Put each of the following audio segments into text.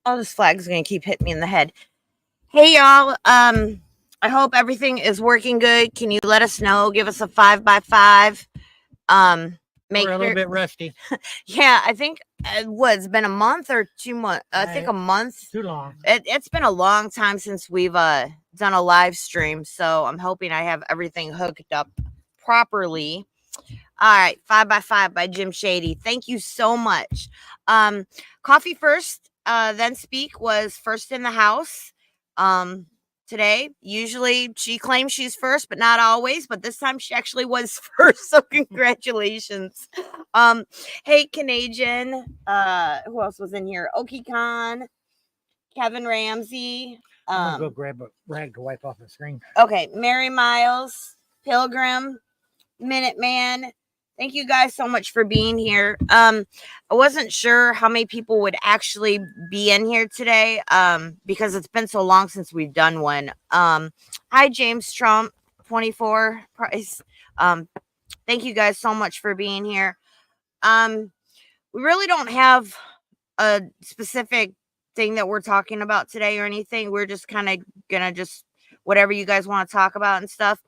Oh, this flag's gonna keep hitting me in the head. Hey y'all. I hope everything is working good. Can you let us know? Give us a 5x5. Make We're a little sure. bit rusty. Yeah, I think it's been a month or 2 months. I think a month. Too long. It's been a long time since we've done a live stream, so I'm hoping I have everything hooked up properly. All right, 5x5 by Jim Shady. Thank you so much. Coffee first, then speak was first in the house. Today, usually she claims she's first, but not always. But this time she actually was first. So congratulations. Hey Canadian. Who else was in here? Oki Khan, Kevin Ramsey. I'm gonna go grab a rag to wipe off the screen. Okay, Mary Miles, Pilgrim, Minuteman. Thank you guys so much for being here. I wasn't sure how many people would actually be in here today because it's been so long since we've done one. Hi, James Trump, 24 price. Thank you guys so much for being here. We really don't have a specific thing that we're talking about today or anything. We're just kind of gonna just whatever you guys want to talk about and stuff.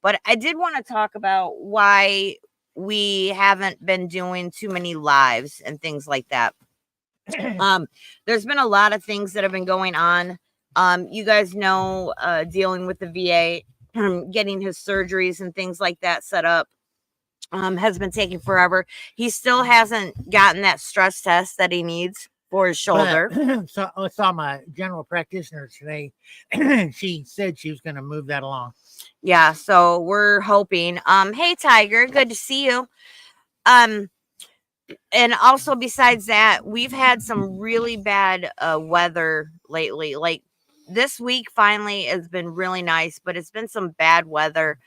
But I did want to talk about why we haven't been doing too many lives and things like that. There's been a lot of things that have been going on. You guys know, dealing with the VA, getting his surgeries and things like that set up. Has been taking forever. He still hasn't gotten that stress test that he needs for his shoulder. So I saw my general practitioner today. She said she was going to move that along. Yeah, so we're hoping. Hey Tiger, good to see you. And also besides that, we've had some really bad weather lately. Like this week finally has been really nice, but it's been some bad weather.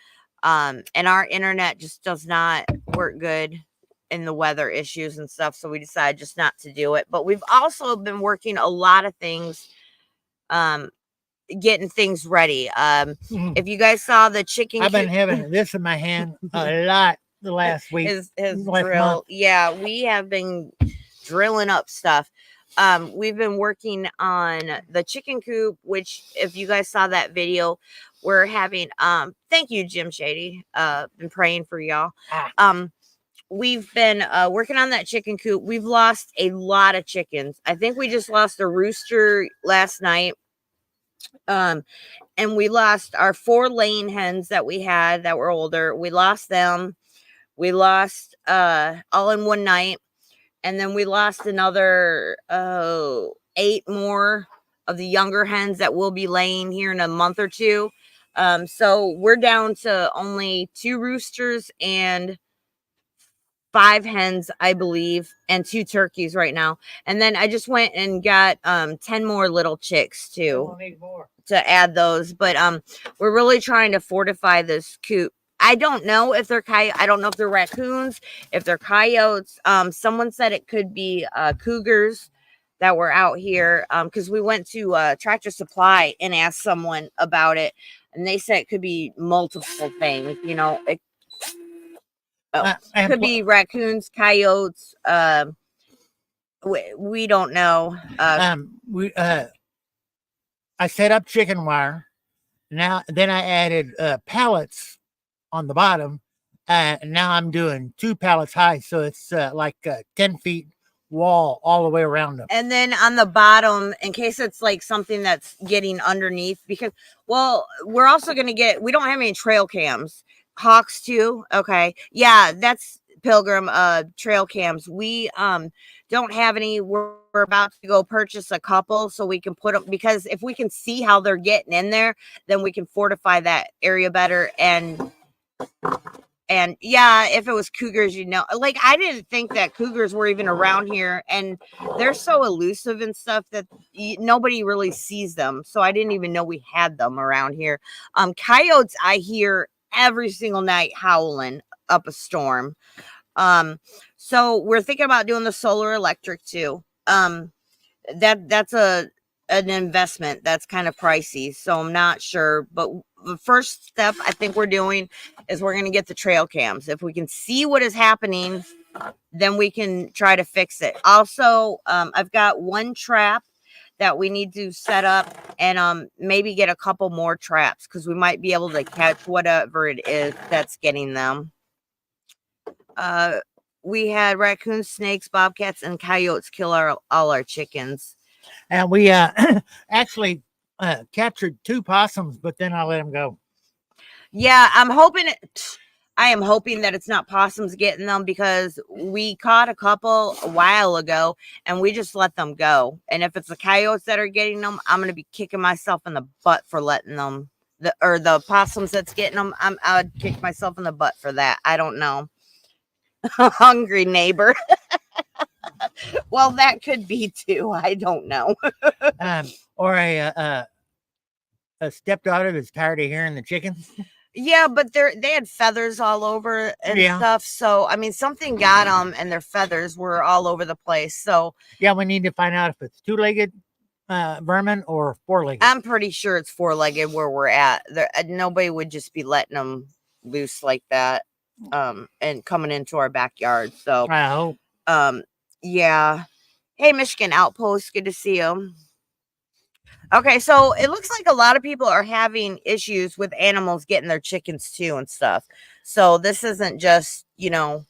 And our internet just does not work good in the weather issues and stuff, so we decided just not to do it. But we've also been working a lot of things, getting things ready. If you guys saw the chicken, I've been having this in my hand a lot the last week. His drill. Yeah, we have been drilling up stuff. We've been working on the chicken coop, which if you guys saw that video, we're having thank you, Jim Shady. Been praying for y'all. We've been working on that chicken coop. We've lost a lot of chickens. I think we just lost a rooster last night. And we lost our 4 laying hens that we had that were older. We lost them. We lost all in one night. And then we lost another 8 more of the younger hens that will be laying here in a month or two. So we're down to only 2 roosters and 5 hens, I believe, and 2 turkeys right now. And then I just went and got 10 more little chicks too to add those. But we're really trying to fortify this coop. I don't know if they're I don't know if they're raccoons, if they're coyotes. Someone said it could be cougars that were out here, because we went to Tractor Supply and asked someone about it, and they said it could be multiple things. You know, it could be raccoons, coyotes. We don't know. I set up chicken wire. Then I added pallets on the bottom. Now I'm doing 2 pallets high, so it's like 10 feet wall all the way around them. And then on the bottom, in case it's like something that's getting underneath, because we're also going to get, we don't have any trail cams. Hawks too. Okay. Yeah, that's Pilgrim trail cams. We don't have any. We're about to go purchase a couple so we can put them, because if we can see how they're getting in there, then we can fortify that area better. And yeah, if it was cougars, like I didn't think that cougars were even around here, and they're so elusive and stuff that nobody really sees them. So I didn't even know we had them around here. Coyotes, I hear every single night howling up a storm. So we're thinking about doing the solar electric too. That's an investment that's kind of pricey, so I'm not sure, but the first step I think we're doing is we're going to get the trail cams. If we can see what is happening, then we can try to fix it. Also, I've got one trap that we need to set up, and maybe get a couple more traps, because we might be able to catch whatever it is that's getting them. We had raccoons, snakes, bobcats, and coyotes kill all our chickens. And we actually captured 2 possums, but then I let them go. Yeah, I am hoping that it's not possums getting them, because we caught a couple a while ago and we just let them go. And if it's the coyotes that are getting them, I'm gonna be kicking myself in the butt for letting them. The possums that's getting them, I would kick myself in the butt for that. I don't know. Hungry neighbor. Well, that could be too. I don't know. Or a stepdaughter that's tired of hearing the chickens. Yeah, but they had feathers all over and stuff. So I mean, something got them, and their feathers were all over the place. So yeah, we need to find out if it's 2-legged vermin or 4-legged. I'm pretty sure it's 4-legged where we're at. Nobody would just be letting them loose like that, and coming into our backyard. So I hope. Yeah. Hey, Michigan Outpost, good to see you. Okay, so it looks like a lot of people are having issues with animals getting their chickens too and stuff. So this isn't just, a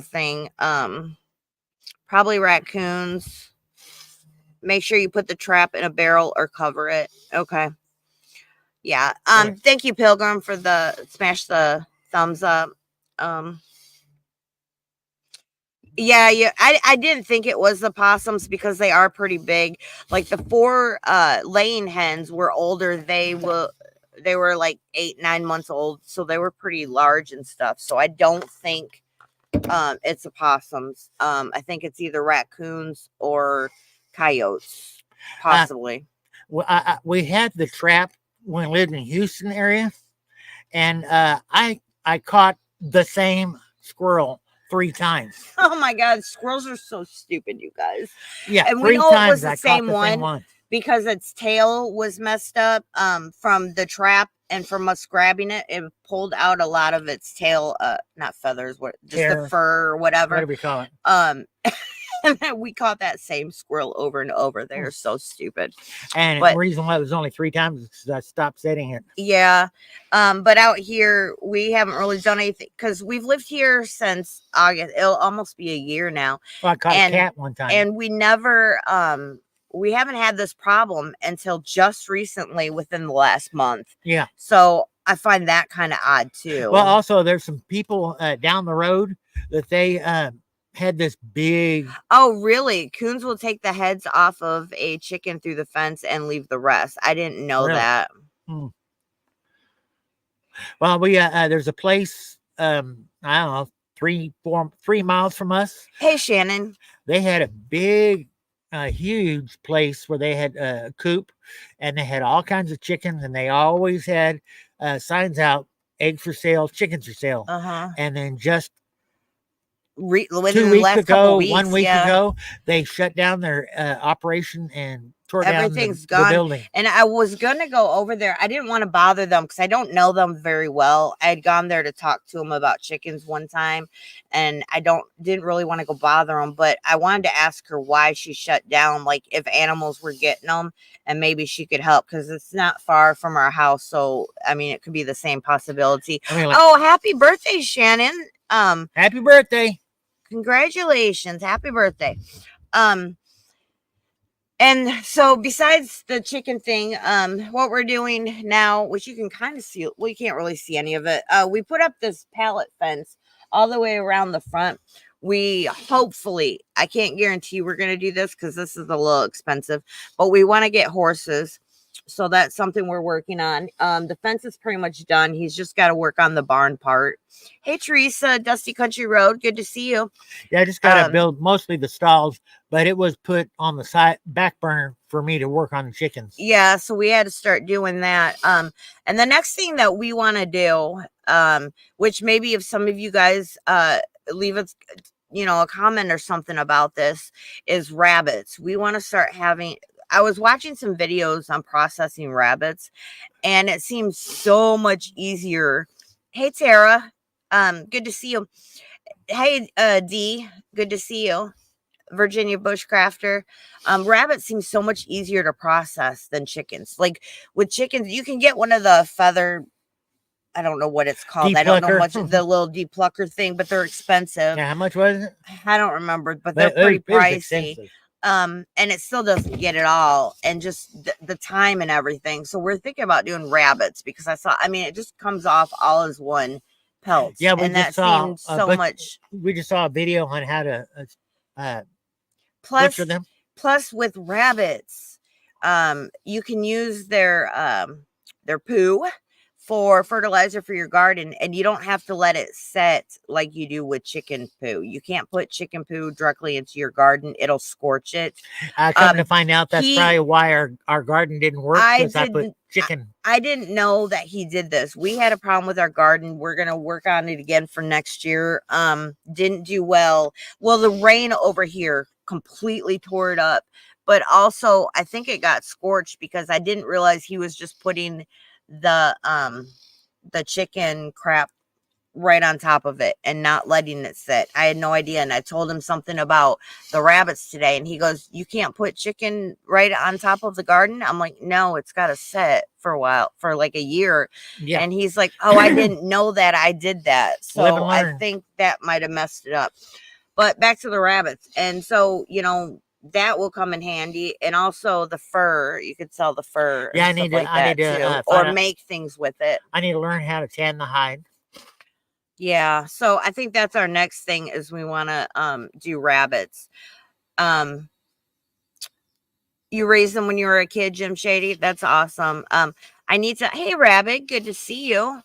thing. Probably raccoons. Make sure you put the trap in a barrel or cover it. Okay. Yeah. Thank you, Pilgrim, for smash the thumbs up. Yeah. I didn't think it was the possums because they are pretty big. Like the 4 laying hens were older. They were like 8-9 months old, so they were pretty large and stuff. So I don't think it's the possums. I think it's either raccoons or coyotes, possibly. We had the trap when we lived in Houston area, and I caught the same squirrel 3 times. Oh my God, squirrels are so stupid, you guys. Yeah, and we know it was the same one one because its tail was messed up from the trap, and from us grabbing it, it pulled out a lot of its tail, not feathers, the fur or whatever. Whatever you call it. And then we caught that same squirrel over and over. They're so stupid. And the reason why it was only 3 times is because I stopped setting it. Yeah. But out here, we haven't really done anything because we've lived here since August. It'll almost be a year now. Well, I caught a cat one time. And we never, we haven't had this problem until just recently within the last month. Yeah. So I find that kind of odd too. Well, also, there's some people down the road that they had this big. Oh, really? Coons will take the heads off of a chicken through the fence and leave the rest. I didn't know that. Well, we there's a place I don't know 3 miles from us. Hey, Shannon. They had a big, huge place where they had a coop, and they had all kinds of chickens, and they always had signs out: eggs for sale, chickens for sale. And then just 2 weeks ago, 1 week ago, they shut down their operation and tore down the building. And I was gonna go over there. I didn't want to bother them because I don't know them very well. I had gone there to talk to them about chickens one time, and I didn't really want to go bother them. But I wanted to ask her why she shut down, like if animals were getting them, and maybe she could help because it's not far from our house. So I mean, it could be the same possibility. Oh, happy birthday, Shannon! Happy birthday! Congratulations. Happy birthday. And so besides the chicken thing, what we're doing now, which you can kind of see, well, you can't really see any of it. We put up this pallet fence all the way around the front. We hopefully, I can't guarantee we're going to do this because this is a little expensive, but we want to get horses. So that's something we're working on. The fence is pretty much done. He's just got to work on the barn part. Hey, Teresa, Dusty Country Road. Good to see you. Yeah, I just got to build mostly the stalls, but it was put on the back burner for me to work on the chickens. Yeah, so we had to start doing that. And the next thing that we want to do, which maybe if some of you guys leave us, a comment or something about this, is rabbits. We want to start having. I was watching some videos on processing rabbits, and it seems so much easier. Hey, Tara. Good to see you. Hey, D. Good to see you. Virginia Bushcrafter. Rabbits seem so much easier to process than chickens. Like with chickens, you can get one of the feather, I don't know what it's called. I don't know much Depulucker. the little depulucker thing, but they're expensive. Yeah, how much was it? I don't remember, but they're It pretty was pricey. expensive. And it still doesn't get it all, and just the time and everything. So we're thinking about doing rabbits because I mean, it just comes off all as one pelt. Yeah, we and just that saw seems so much. We just saw a video on how to Plus, butcher them. plus with rabbits, you can use their poo for fertilizer for your garden, and you don't have to let it set like you do with chicken poo. You can't put chicken poo directly into your garden. It'll scorch it. Come to find out, that's probably why our garden didn't work, because I put chicken. I didn't know that he did this. We had a problem with our garden. We're gonna work on it again for next year. Didn't do well. Well, the rain over here completely tore it up, but also I think it got scorched because I didn't realize he was just putting the chicken crap right on top of it and not letting it sit. I had no idea. And I told him something about the rabbits today, and he goes, "You can't put chicken right on top of the garden?" I'm like, "No, it's got to sit for a while, for like a year." Yeah. And he's like, "Oh, I didn't know that. I did that." So I think that might have messed it up. But back to the rabbits. And so, that will come in handy, and also the fur. You could sell the fur. Yeah, and I need to or make things with it. I need to learn how to tan the hide. Yeah, so I think that's our next thing is we want to do rabbits. You raised them when you were a kid, Jim Shady? That's awesome. I need to Hey Rabbit, good to see you.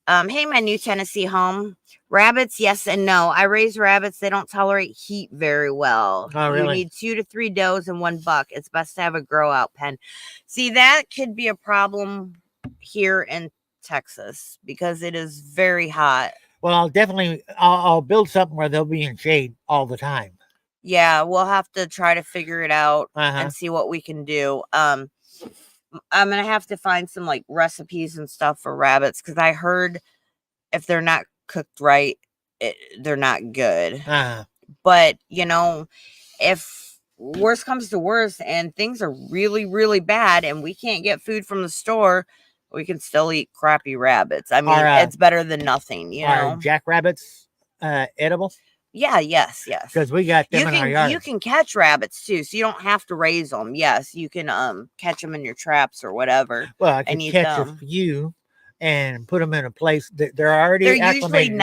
Hey, my new Tennessee home. Rabbits, yes and no. I raise rabbits. They don't tolerate heat very well. Oh, really? You need 2 to 3 does and 1 buck. It's best to have a grow out pen. See, that could be a problem here in Texas because it is very hot. Well, I'll build something where they'll be in shade all the time. Yeah, we'll have to try to figure it out and see what we can do. I'm gonna have to find some like recipes and stuff for rabbits because I heard if they're not cooked right, they're not good. But if worst comes to worst and things are really, really bad and we can't get food from the store, we can still eat crappy rabbits. I mean, it's better than nothing. Are jackrabbits edible? Yeah, yes. Because we got them in our yard. You can catch rabbits too, so you don't have to raise them. Yes, you can catch them in your traps or whatever. Well, I can catch a few and put them in a place that they're already acclimated.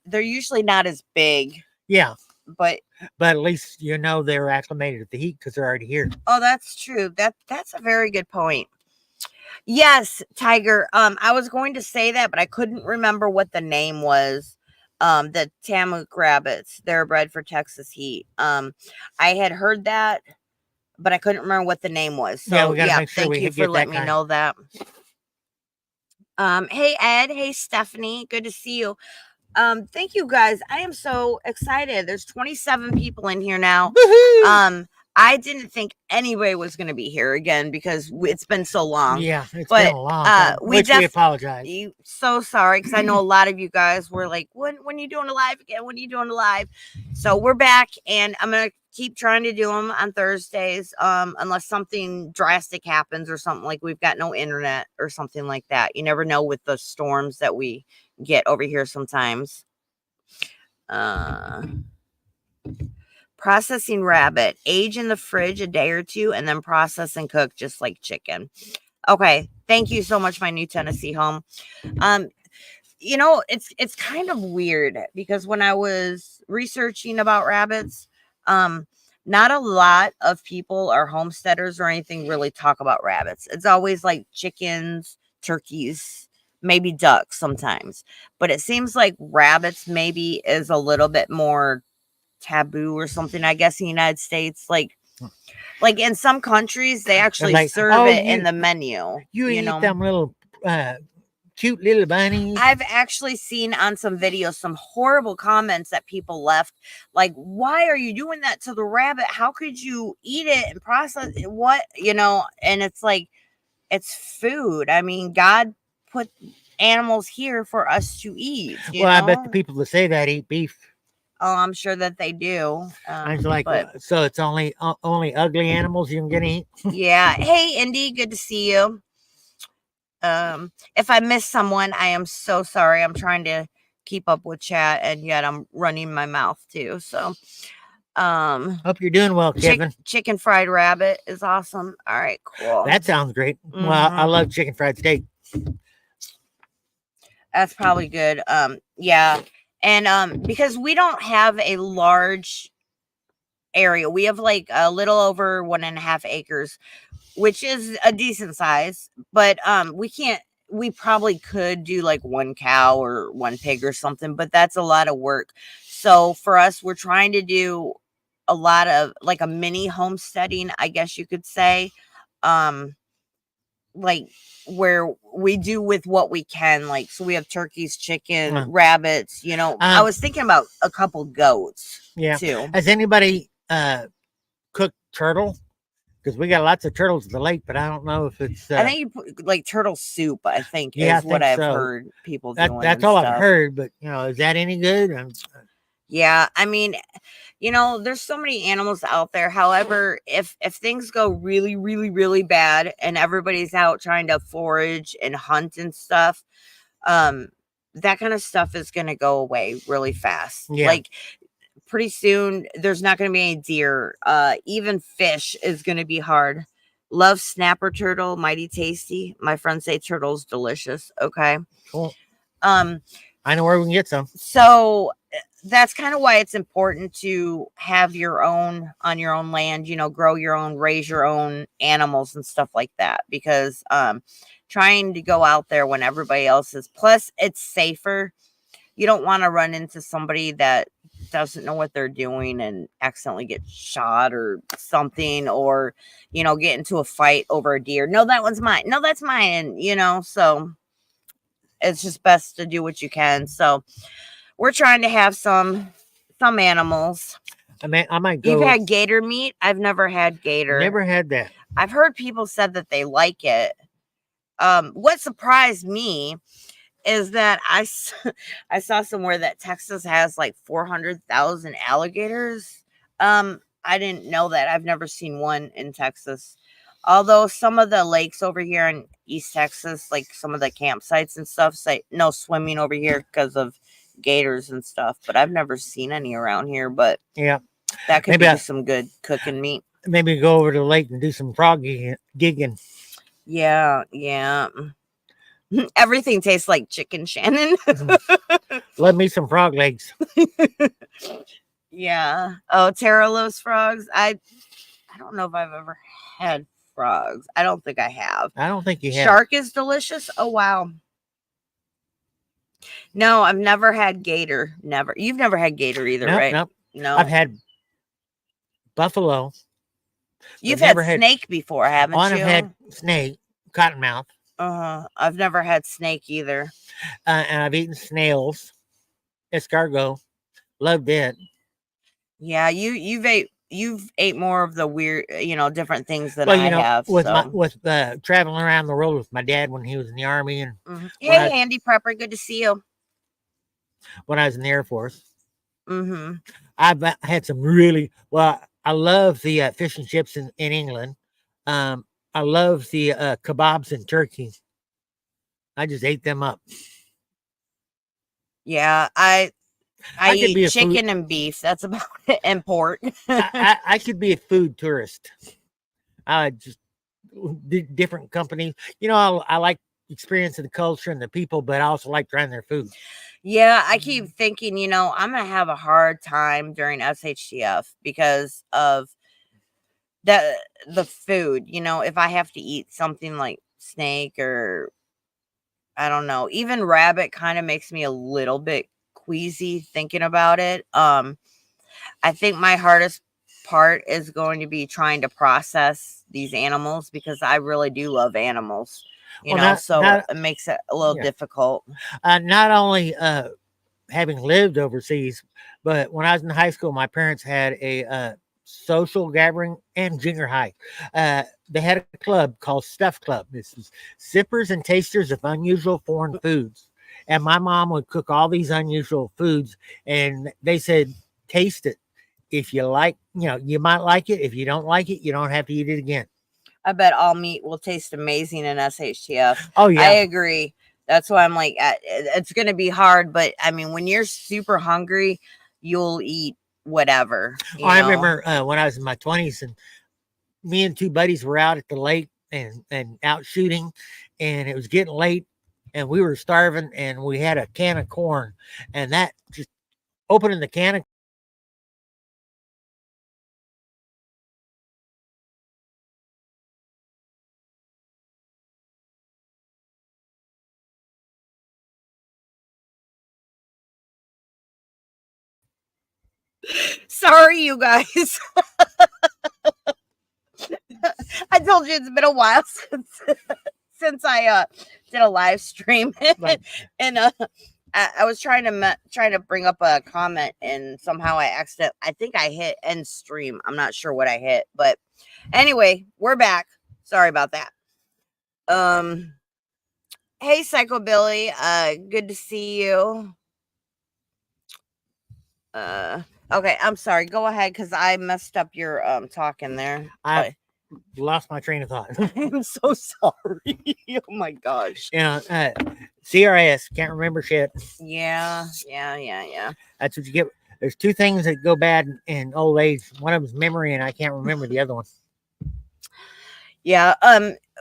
They're usually not as big. Yeah, but at least they're acclimated to the heat because they're already here. Oh, that's true. That's a very good point. Yes, Tiger. I was going to say that, but I couldn't remember what the name was. The Tamuk rabbits, they're bred for Texas heat. I had heard that, but I couldn't remember what the name was. So yeah, thank you for letting me know that. Hey Ed, hey Stephanie, good to see you. Thank you guys. I am so excited. There's 27 people in here now. Woo-hoo! I didn't think anybody was going to be here again because it's been so long. Yeah, it's been a long time. We apologize. So sorry because I know a lot of you guys were like, when are you doing a live again? When are you doing a live? So we're back, and I'm going to keep trying to do them on Thursdays unless something drastic happens or something like we've got no internet or something like that. You never know with the storms that we get over here sometimes. Processing rabbit, age in the fridge a day or 2, and then process and cook just like chicken. Okay, thank you so much, my new Tennessee home. It's kind of weird because when I was researching about rabbits, not a lot of people or homesteaders or anything really talk about rabbits. It's always like chickens, turkeys, maybe ducks sometimes, but it seems like rabbits maybe is a little bit more taboo or something, I guess, in the United States. Like in some countries they actually serve it in the menu. You eat them little cute little bunnies. I've actually seen on some videos some horrible comments that people left, like, why are you doing that to the rabbit? How could you eat it and process it? What, and it's like, it's food. I mean, God put animals here for us to eat. I bet the people that say that eat beef. Oh, I'm sure that they do. I was like, But so it's only ugly animals you can get to eat. yeah. Hey, Indy, good to see you. If I miss someone, I am so sorry. I'm trying to keep up with chat, and yet I'm running my mouth too. So, Hope you're doing well, Kevin. chicken fried rabbit is awesome. All right, cool. That sounds great. Well, I love chicken fried steak. That's probably good. Yeah. And because we don't have a large area, we have like a little over 1.5 acres, which is a decent size, but we probably could do like one cow or one pig or something, but that's a lot of work. So for us, we're trying to do a lot of like a mini homesteading, I guess you could say. Like where we do with what we can, like, so we have turkeys, chicken, rabbits, I was thinking about a couple goats too. Has anybody cooked turtle? Because we got lots of turtles in the lake, but I don't know if it's I think you put like turtle soup, I think, Yeah, is I what think I've so. heard people doing. That's and all stuff. I've heard, but is that any good? Yeah, I mean, there's so many animals out there. However, if things go really, really, really bad and everybody's out trying to forage and hunt and stuff, that kind of stuff is going to go away really fast. Yeah. Like pretty soon, there's not going to be any deer. Even fish is going to be hard. Love snapper turtle, mighty tasty. My friends say turtle's delicious. Okay. Cool. I know where we can get some. So that's kind of why it's important to have your own on your own land, grow your own, raise your own animals and stuff like that, because trying to go out there when everybody else is, plus it's safer. You don't want to run into somebody that doesn't know what they're doing and accidentally get shot or something, or get into a fight over a deer. No, that one's mine. No, that's mine. So it's just best to do what you can. So we're trying to have some animals. I might go. You've had gator meat? I've never had gator. Never had that. I've heard people said that they like it. What surprised me is that I saw somewhere that Texas has like 400,000 alligators. I didn't know that. I've never seen one in Texas. Although some of the lakes over here in East Texas, like some of the campsites and stuff, say no swimming over here because of gators and stuff. But I've never seen any around here. But yeah, that could be some good cooking meat. Maybe go over to the lake and do some frog gigging. Yeah. Everything tastes like chicken, Shannon. Love me some frog legs. Yeah. Oh, Tara loves frogs. I don't know if I've ever had frogs. I don't think I have. I don't think you have. Shark is delicious. Oh, wow. No, I've never had gator. Never. You've never had gator either, right? Nope. No. I've had buffalo. You've had snake before, haven't you? I've had snake, cottonmouth. I've never had snake either. And I've eaten snails, escargot. Loved it. Yeah, you've ate more of the weird, different things than I have. With traveling around the world with my dad when he was in the Army, and hey, Andy Prepper, good to see you. When I was in the Air Force, I've had some really I love the fish and chips in England. I love the kebabs in Turkey. I just ate them up. Yeah, I eat chicken and beef. That's about it, and pork. I could be a food tourist. I just different companies. I like experiencing the culture and the people, but I also like trying their food. Yeah, I keep thinking, I'm gonna have a hard time during SHTF because of the food. If I have to eat something like snake or I don't know, even rabbit kind of makes me a little bit queasy thinking about it. I think my hardest part is going to be trying to process these animals because I really do love animals, it makes it a little difficult. Not only having lived overseas, but when I was in high school, my parents had a social gathering and junior high. They had a club called Stuff Club. This was sippers and tasters of unusual foreign foods. And my mom would cook all these unusual foods. And they said taste it. If you like, you might like it. If you don't like it, you don't have to eat it again. I bet all meat will taste amazing in SHTF. Oh I yeah, agree. That's why I'm like, it's going to be hard. But I mean, when you're super hungry, you'll eat whatever. I remember when I was in my 20s, and me and two buddies were out at the lake and out shooting, and it was getting late, and we were starving, and we had a can of corn, and that just opening the can of Sorry, you guys. I told you it's been a while since I did a live stream, Right. and I was trying to bring up a comment, and somehow I think I hit end stream. I'm not sure what I hit, but anyway, we're back. Sorry about that. Hey, Psycho Billy, good to see you. Okay, I'm sorry. Go ahead, because I messed up your talking there. I lost my train of thought. I'm so sorry. Oh my gosh. CRS, can't remember shit. Yeah. That's what you get. There's two things that go bad in old age. One of them's memory, and I can't remember the other one. Yeah.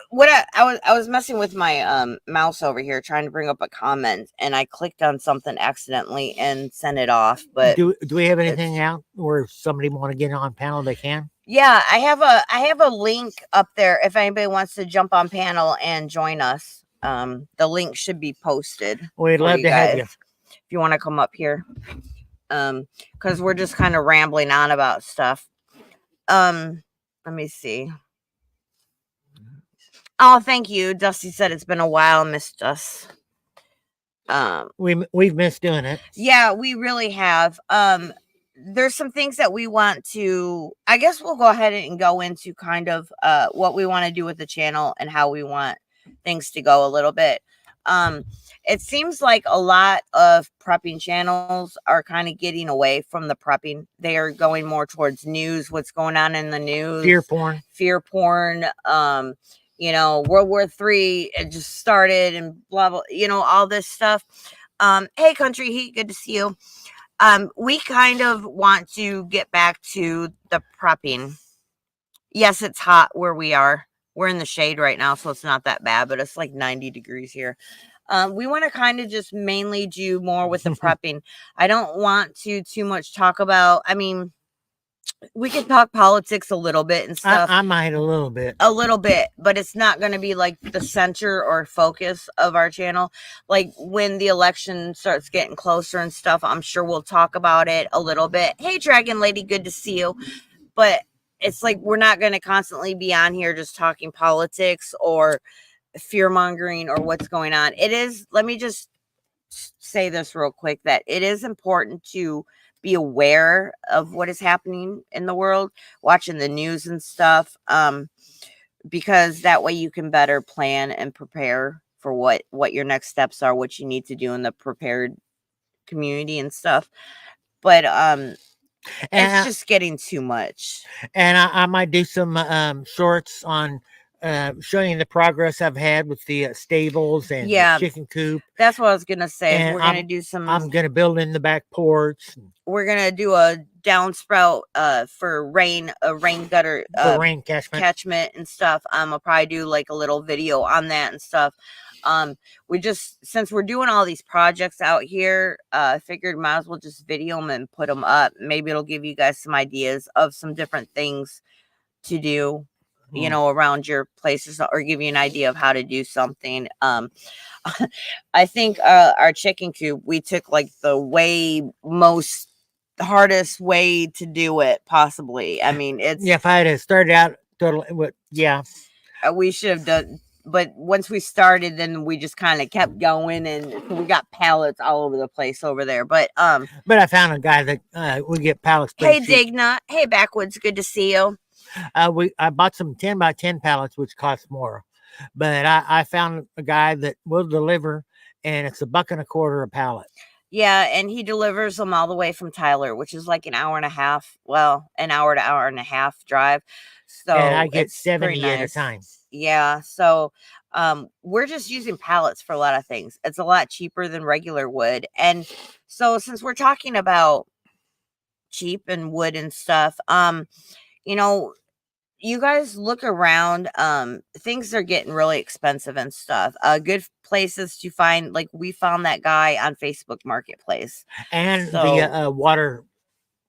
What I was messing with my mouse over here trying to bring up a comment, and I clicked on something accidentally and sent it off. But do we have anything out where if somebody want to get on panel, they can? Yeah, I have a link up there if anybody wants to jump on panel and join us. The link should be posted. We'd love to have you if you want to come up here. Because we're just kind of rambling on about stuff. Let me see. Oh, thank you. Dusty said it's been a while. Missed us. We've missed doing it. Yeah, we really have. There's some things that we want to, I guess we'll go ahead and go into kind of what we want to do with the channel and how we want things to go a little bit. It seems like a lot of prepping channels are kind of getting away from the prepping. They are going more towards news, what's going on in the news. Fear porn. World War III, it just started and blah, blah, all this stuff. Hey, Country Heat, good to see you. We kind of want to get back to the prepping. Yes, it's hot where we are. We're in the shade right now, so it's not that bad, but it's like 90 degrees here. We want to kind of just mainly do more with the prepping. I don't want to too much talk about, we can talk politics a little bit and stuff. I might a little bit, but it's not going to be like the center or focus of our channel. Like when the election starts getting closer and stuff, I'm sure we'll talk about it a little bit. Hey, Dragon Lady, good to see you. But it's like we're not going to constantly be on here just talking politics or fear mongering or what's going on. It is, let me just say this real quick, that it is important to be aware of what is happening in the world, watching the news and stuff, because that way you can better plan and prepare for what your next steps are, what you need to do in the prepared community and stuff. But it's just getting too much. And I might do some shorts on showing the progress I've had with the stables and the chicken coop. That's what I was gonna say. And we're gonna do some. I'm gonna build in the back porch. We're gonna do a downspout for rain gutter for rain catchment and stuff. I'll probably do like a little video on that and stuff. We just, since we're doing all these projects out here, I figured might as well just video them and put them up. Maybe it'll give you guys some ideas of some different things to do, around your places, or give you an idea of how to do something. I think our chicken coop, we took like the most hardest way to do it possibly. It's, if I had started out totally, we should have done. But once we started, then we just kind of kept going, and we got pallets all over the place over there. But I found a guy that we get pallets. Hey, Digna. Hey, Backwoods. Good to see you. I bought some 10 by 10 pallets, which cost more, but I found a guy that will deliver, and it's $1.25 a pallet. Yeah, and he delivers them all the way from Tyler, which is like an hour and a half. Well, an hour to hour and a half drive. And I So get it's pretty 70 at a nice. time. Yeah. So we're just using pallets for a lot of things. It's a lot cheaper than regular wood. And so since we're talking about cheap and wood and stuff, you know, you guys look around, things are getting really expensive and stuff. Good places to find, like we found that guy on Facebook Marketplace. And So the water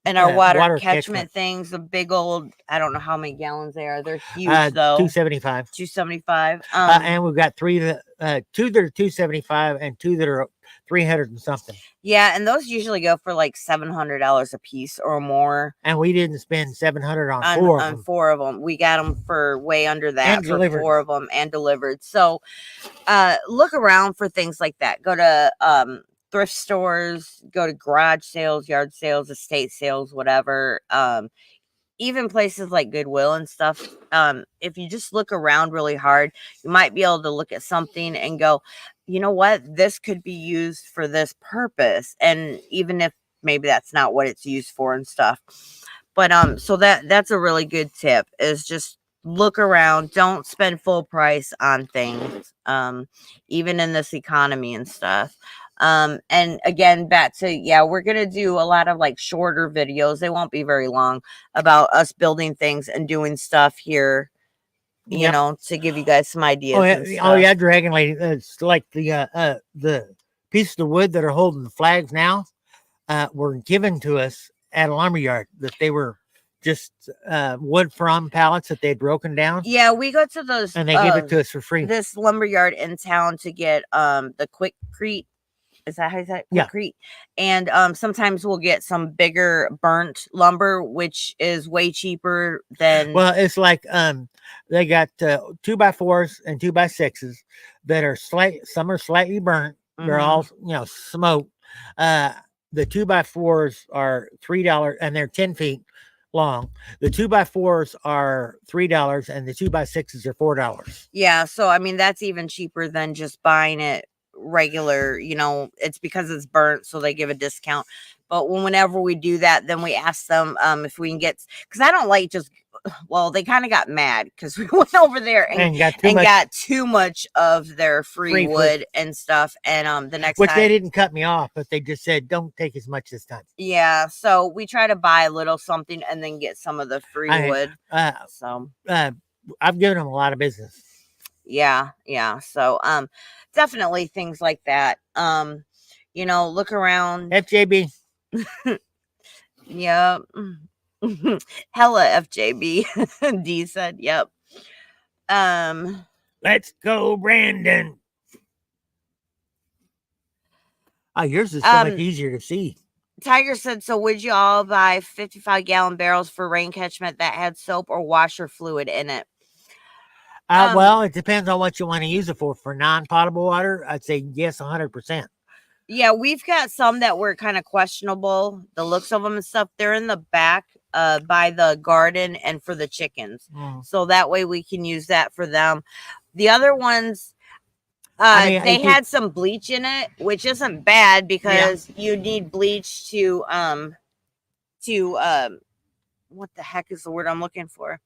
and our water water catchment things, the big old, I don't know how many gallons they are. They're huge though. 275. 275. And we've got two that are 275 and two that are 300 and something. Yeah, and those usually go for like $700 a piece or more. And we didn't spend 700 on four of them. Four of them. We got them for way under that And for delivered. 4 of them and delivered. So look around for things like that. Go to thrift stores, go to garage sales, yard sales, estate sales, whatever. Even places like Goodwill and stuff. If you just look around really hard, you might be able to look at something and go, you know what, this could be used for this purpose. And even if maybe that's not what it's used for and stuff. But so that's a really good tip, is just look around, don't spend full price on things, even in this economy and stuff. And again, back to, yeah, we're gonna do a lot of like shorter videos. They won't be very long, about us building things and doing stuff here, you know, to give you guys some ideas. Oh yeah, and stuff. oh yeah, Dragon Lady. It's like the pieces of wood that are holding the flags now were given to us at a lumberyard, that they were just wood from pallets that they'd broken down. Yeah, we go to those, and they gave it to us for free. This lumberyard in town to get the quickcrete. Is that how you say it? Yeah. Quickcrete. And sometimes we'll get some bigger burnt lumber, which is way cheaper than. Well, it's like they got 2x4s and 2x6s that are some are slightly burnt. They're all, you know, smoked. The 2x4s are $3 and they're 10 feet long. The 2x4s are $3 and the 2x6s are $4. Yeah, so I mean that's even cheaper than just buying it regular, you know. It's because it's burnt, so they give a discount. But whenever we do that, then we ask them if we can get, because I don't like just, well, they kind of got mad because we went over there and got too much of their free wood and stuff. And the next which time, they didn't cut me off, but they just said don't take as much this time. Yeah, so we try to buy a little something and then get some of the free wood. So I've given them a lot of business. Yeah. So definitely things like that. You know, look around. FJB. Yep. Hella FJB. D said, yep. Let's go, Brandon. Oh, yours is so much easier to see. Tiger said, so would you all buy 55-gallon barrels for rain catchment that had soap or washer fluid in it? Well, it depends on what you want to use it for. For non-potable water, I'd say yes, 100%. Yeah, we've got some that were kind of questionable, the looks of them and stuff. They're in the back by the garden and for the chickens. So that way we can use that for them. The other ones, they had some bleach in it, which isn't bad because you need bleach to what the heck is the word I'm looking for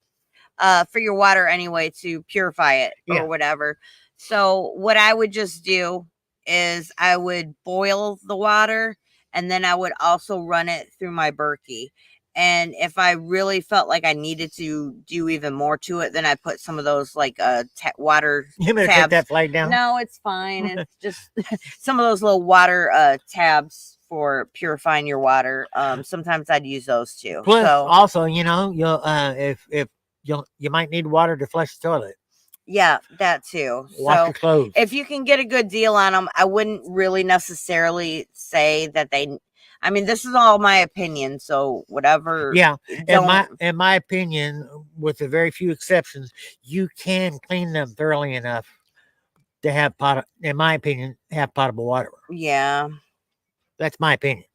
your water anyway, to purify it or whatever. So what I would just do is I would boil the water and then I would also run it through my Berkey. And if I really felt like I needed to do even more to it, then I put some of those like water You better take that flag down. No, it's fine. It's just some of those little water tabs for purifying your water. Sometimes I'd use those too. Plus, also, you know, you'll if you might need water to flush the toilet. Yeah, that too. Wash your clothes. If you can get a good deal on them, I wouldn't really necessarily say that they. I mean, this is all my opinion, so whatever. Yeah, in my opinion, with a very few exceptions, you can clean them thoroughly enough to have in my opinion, have potable water. Yeah, that's my opinion.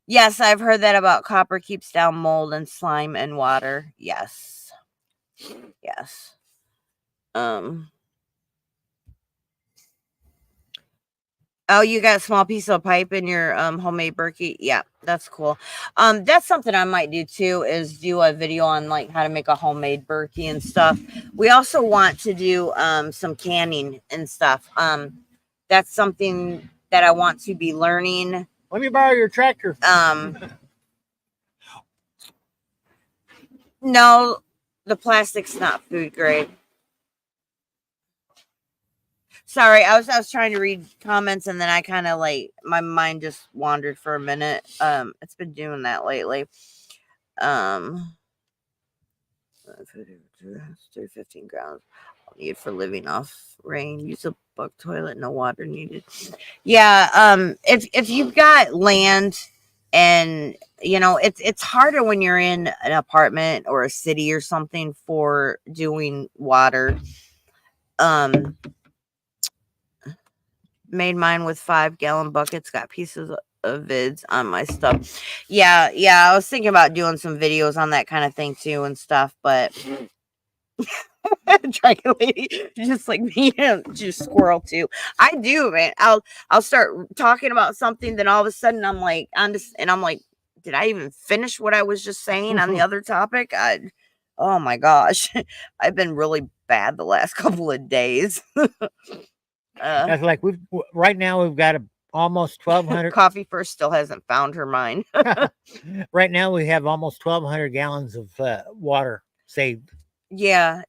Yes, I've heard that about copper keeps down mold and slime and water. Yes. Oh, you got a small piece of pipe in your homemade Berkey? Yeah, that's cool. That's something I might do too, is do a video on like how to make a homemade Berkey and stuff. We also want to do some canning and stuff. That's something that I want to be learning. Let me borrow your tractor. No, the plastic's not food grade. Sorry, I was trying to read comments and then I kind of like my mind just wandered for a minute. It's been doing that lately. 15 grounds needed for living off rain. Use a buck toilet, no water needed. Yeah, if you've got land and you know it's harder when you're in an apartment or a city or something for doing water. Made mine with 5-gallon buckets, got pieces of vids on my stuff. Yeah, I was thinking about doing some videos on that kind of thing too and stuff, but Dragon Lady, just like me, just squirrel too. I do, man. I'll start talking about something, then all of a sudden I'm like, I'm like, did I even finish what I was just saying on the other topic? Oh my gosh, I've been really bad the last couple of days. That's like right now we've got almost 1,200. Coffee First still hasn't found her mind. Right now we have almost 1,200 gallons of water saved. Yeah.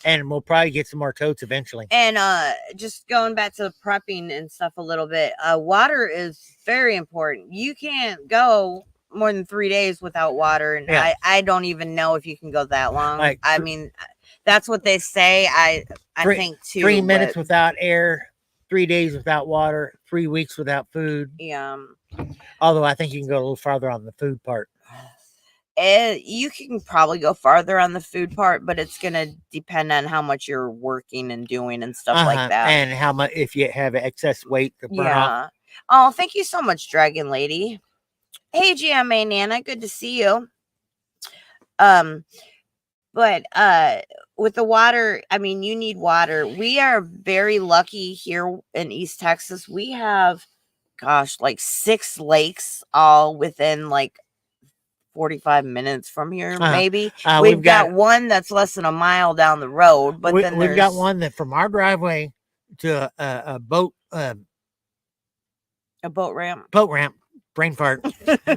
And we'll probably get some more totes eventually. And just going back to prepping and stuff a little bit, water is very important. You can't go more than 3 days without water, and yeah. I don't even know if you can go that long. Like, I mean, that's what they say. I think too. 3 minutes without air, 3 days without water, 3 weeks without food. Yeah. Although I think you can go a little farther on the food part. You can probably go farther on the food part, but it's going to depend on how much you're working and doing and stuff like that. And how much, if you have excess weight to burn off. Oh, thank you so much, Dragon Lady. Hey, GMA Nana, good to see you. But with the water, I mean, you need water. We are very lucky here in East Texas. We have, gosh, like 6 lakes all within like 45 minutes from here, maybe. We've got one that's less than a mile down the road, but then we've got one that from our driveway to a boat ramp. Brain fart.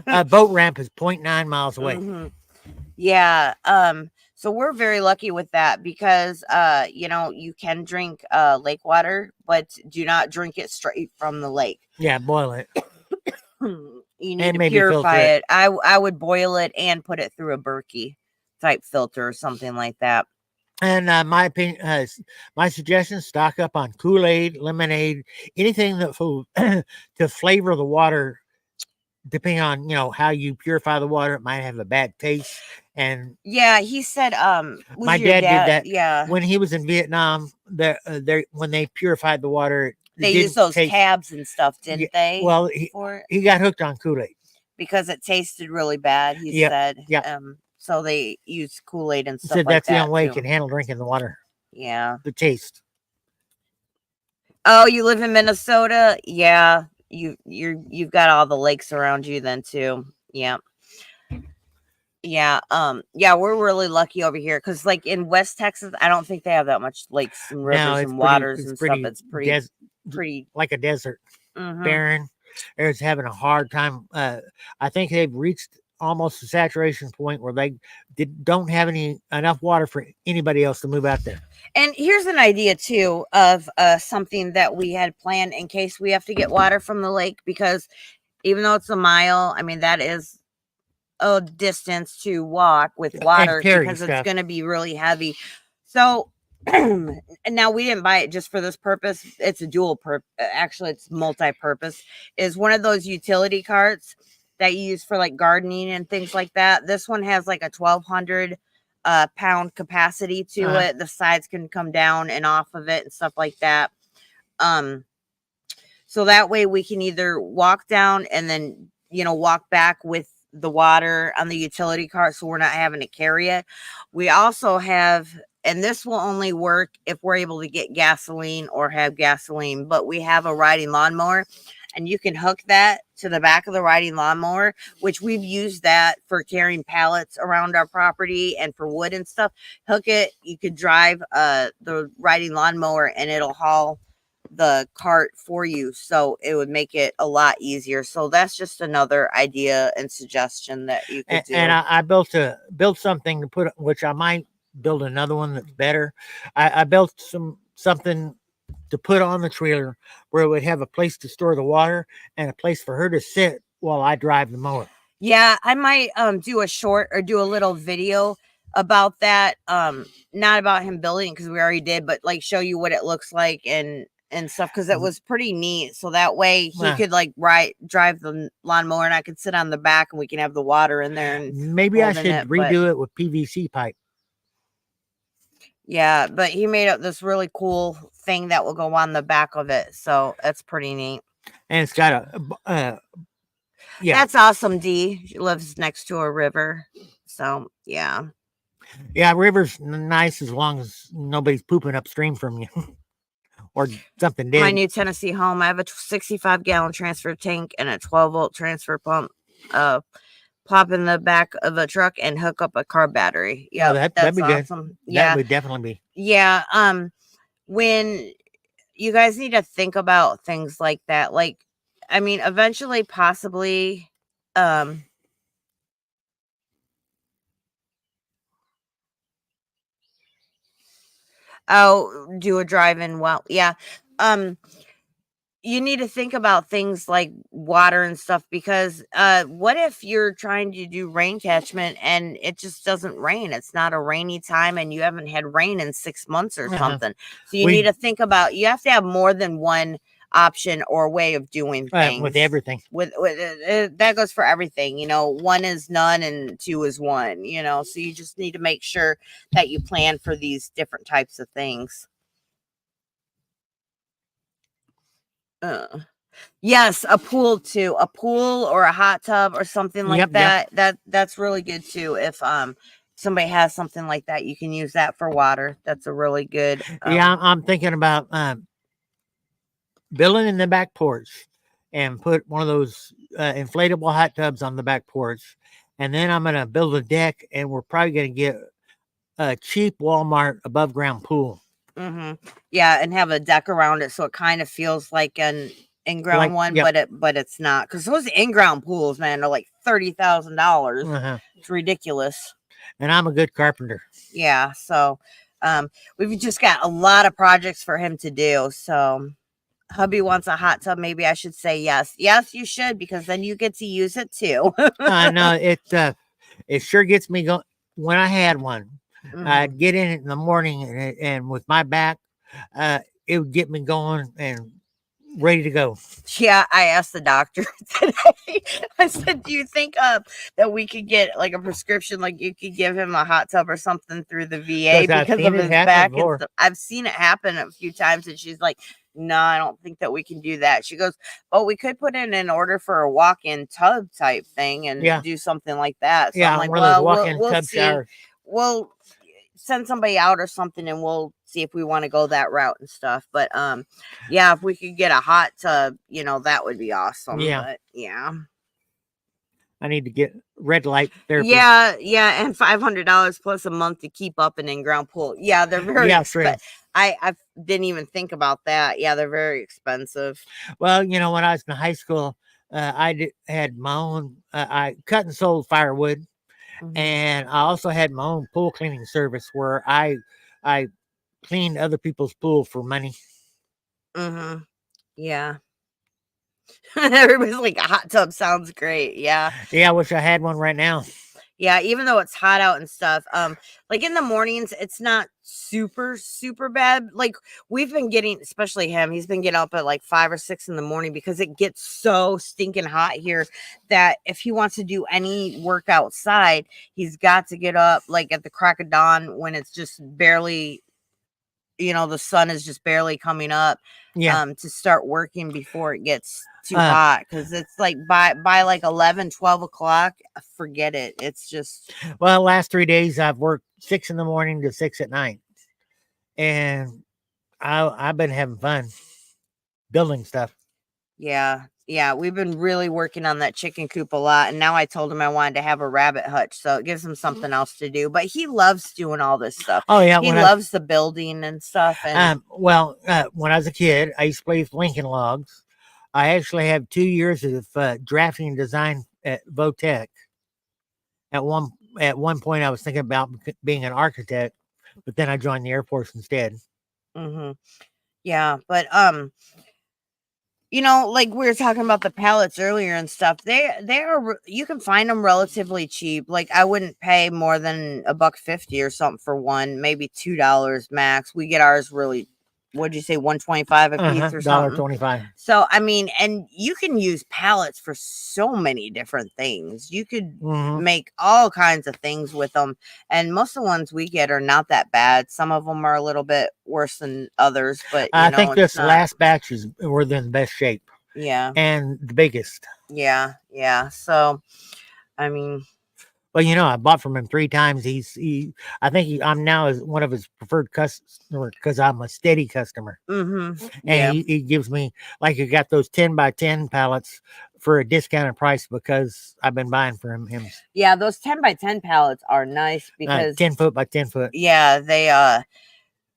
A boat ramp is 0.9 miles away. Mm-hmm. Yeah. So we're very lucky with that because you know, you can drink lake water, but do not drink it straight from the lake. Yeah, boil it. You need to purify it. I would boil it and put it through a Berkey type filter or something like that. And my opinion, my suggestion: stock up on Kool-Aid, lemonade, anything that to flavor the water. Depending on how you purify the water, it might have a bad taste. And yeah, he said, my dad did that. Yeah, when he was in Vietnam, when they purified the water. They used those tabs and stuff, didn't they? Well, he got hooked on Kool-Aid because it tasted really bad. He said, yeah. So they used Kool-Aid and stuff. Said that's the only way you can handle drinking the water. Yeah, the taste. Oh, you live in Minnesota? Yeah, you've got all the lakes around you then too. Yeah. Yeah, we're really lucky over here because, like in West Texas, I don't think they have that much lakes and rivers and waters and stuff. It's pretty like a desert, mm-hmm. barren. They're just having a hard time. I think they've reached almost a saturation point where they don't have enough water for anybody else to move out there. And here's an idea too of something that we had planned in case we have to get water from the lake, because even though it's a mile, I mean that is a distance to walk with water because it's going to be really heavy. So and now we didn't buy it just for this purpose. It's a dual purpose. Actually, it's multi-purpose. Is one of those utility carts that you use for like gardening and things like that. This one has like a 1,200 pound capacity to it. The sides can come down and off of it and stuff like that. So that way we can either walk down and then walk back with the water on the utility cart, so we're not having to carry it. We also have and this will only work if we're able to get gasoline or have gasoline, but we have a riding lawnmower, and you can hook that to the back of the riding lawnmower, which we've used that for carrying pallets around our property and for wood and stuff. Hook it, you could drive the riding lawnmower and it'll haul the cart for you, so it would make it a lot easier. So that's just another idea and suggestion that you could do. And I built something to put, which I might build another one that's better. I built something to put on the trailer where it would have a place to store the water and a place for her to sit while I drive the mower. Yeah, I might do a short or do a little video about that. Not about him building, because we already did, but like show you what it looks like and stuff, because it was pretty neat. So that way he could like drive the lawnmower and I could sit on the back and we can have the water in there. And maybe I should redo it with PVC pipe. Yeah, but he made up this really cool thing that will go on the back of it. So that's pretty neat. And it's got a yeah. That's awesome, D. She lives next to a river. So yeah. Yeah, river's nice as long as nobody's pooping upstream from you. Or something dead. My new Tennessee home, I have a 65-gallon transfer tank and a 12-volt transfer pump. Plop in the back of a truck and hook up a car battery. Yeah, that'd be awesome. Good. Yeah, that would definitely be. Yeah. When you guys need to think about things like that, like, I mean, eventually, possibly, I'll do a drive-in well. Yeah. You need to think about things like water and stuff, because what if you're trying to do rain catchment and it just doesn't rain? It's not a rainy time and you haven't had rain in 6 months or something. So you need to think about, you have to have more than one option or way of doing things with everything. With that goes for everything, you know. 1 is none and 2 is 1, you know. So you just need to make sure that you plan for these different types of things. Yes, a pool too, a pool or a hot tub or something like that. That's really good too. If somebody has something like that, you can use that for water. That's a really good. Yeah, I'm thinking about building in the back porch and put one of those inflatable hot tubs on the back porch, and then I'm gonna build a deck, and we're probably gonna get a cheap Walmart above ground pool. Yeah, and have a deck around it so it kind of feels like an in-ground one, but it's not, because those in-ground pools, man, are like $30,000. It's ridiculous. And I'm a good carpenter. Yeah, so we've just got a lot of projects for him to do. So hubby wants a hot tub. Maybe I should say yes. Yes, you should, because then you get to use it too. No, it sure gets me going. When I had one, I'd get in it in the morning, and with my back, it would get me going and ready to go. Yeah, I asked the doctor today. I said, do you think that we could get like a prescription, like you could give him a hot tub or something through the VA because of his back and stuff? I've seen it happen a few times, and she's like, no, I don't think that we can do that. She goes, oh, we could put in an order for a walk-in tub type thing and do something like that. So I'm like, well, we'll see. Showers. We'll send somebody out or something, and we'll see if we want to go that route and stuff. But yeah, if we could get a hot tub, you know, that would be awesome. Yeah. But, yeah. I need to get red light therapy. Yeah, and $500 plus a month to keep up an in-ground pool. Yeah, they're very expensive. I didn't even think about that. Yeah, they're very expensive. Well, you know, when I was in high school, I had my own. I cut and sold firewood, and I also had my own pool cleaning service where I cleaned other people's pool for money. Yeah. Everybody's like, a hot tub sounds great. Yeah. Yeah, I wish I had one right now. Yeah, even though it's hot out and stuff. Like in the mornings, it's not super bad. Like we've been getting, especially him, he's been getting up at like 5 or 6 in the morning because it gets so stinking hot here that if he wants to do any work outside, he's got to get up like at the crack of dawn when it's just barely, you know, the sun is just barely coming up. To start working before it gets too hot, because it's like by like 11, 12 o'clock, forget it. It's just, well, last 3 days I've worked 6 in the morning to 6 at night. and I've been having fun building stuff. Yeah. Yeah, we've been really working on that chicken coop a lot, and now I told him I wanted to have a rabbit hutch, so it gives him something else to do. But he loves doing all this stuff. Oh yeah, He loves the building and stuff. And when I was a kid, I used to play with Lincoln Logs. I actually have 2 years of drafting and design at Votech. At one point, I was thinking about being an architect, but then I joined the Air Force instead. Yeah, but like we were talking about the pallets earlier and stuff. They are, you can find them relatively cheap. Like I wouldn't pay more than $1.50 or something for one, maybe $2 max. We get ours really, what'd you say, 125 a piece or something? $1.25. So I mean, and you can use pallets for so many different things. You could make all kinds of things with them, and most of the ones we get are not that bad. Some of them are a little bit worse than others, but I think this last batch were in the best shape. Yeah, and the biggest. Yeah. So, I mean, well, I bought from him 3 times. I think I'm now one of his preferred customers because I'm a steady customer. Yeah. And he gives me, like, you got those 10 by 10 pallets for a discounted price because I've been buying from him. Yeah, those 10 by 10 pallets are nice because 10 foot by 10 foot. Yeah,